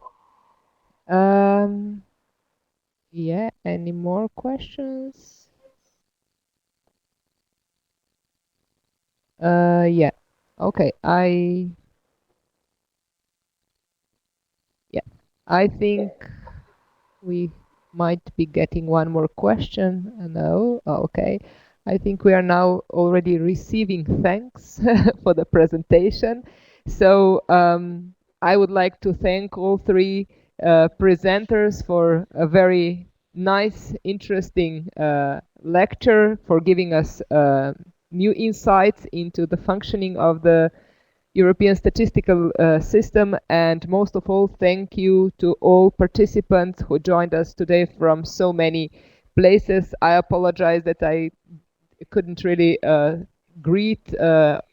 Yeah, any more questions? Yeah. Okay, I think we might be getting one more question. No, okay. I think we are now already receiving thanks for the presentation. So I would like to thank all three presenters for a very nice, interesting lecture, for giving us new insights into the functioning of the European statistical system, and most of all, thank you to all participants who joined us today from so many places. I apologize that I couldn't really greet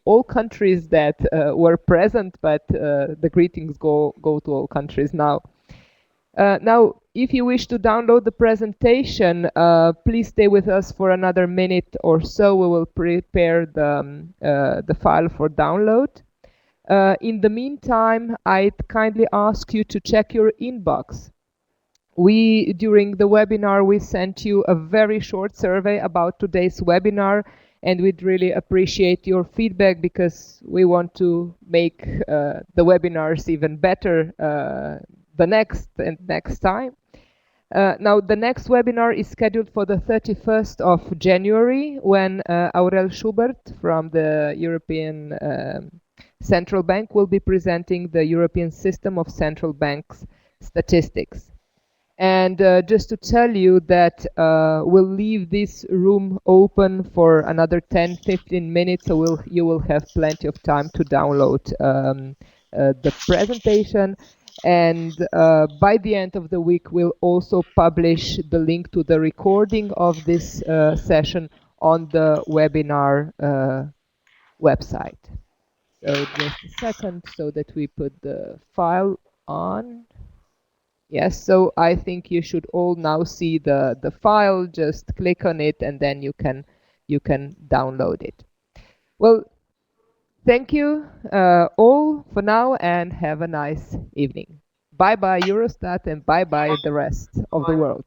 all countries that were present, but the greetings go to all countries now. Now, if you wish to download the presentation, please stay with us for another minute or so. We will prepare the file for download. In the meantime, I'd kindly ask you to check your inbox. During the webinar, we sent you a very short survey about today's webinar, and we'd really appreciate your feedback because we want to make the webinars even better the next time. Now, the next webinar is scheduled for the 31st of January, when Aurel Schubert from the European Central Bank will be presenting the European System of Central Banks Statistics. And just to tell you that we'll leave this room open for another 10-15 minutes, so you will have plenty of time to download the presentation. And by the end of the week, we'll also publish the link to the recording of this session on the webinar website. So just a second so that we put the file on. Yes, so I think you should all now see the file. Just click on it and then you can download it. Well, thank you all for now and have a nice evening. Bye-bye Eurostat and bye-bye the rest of the world.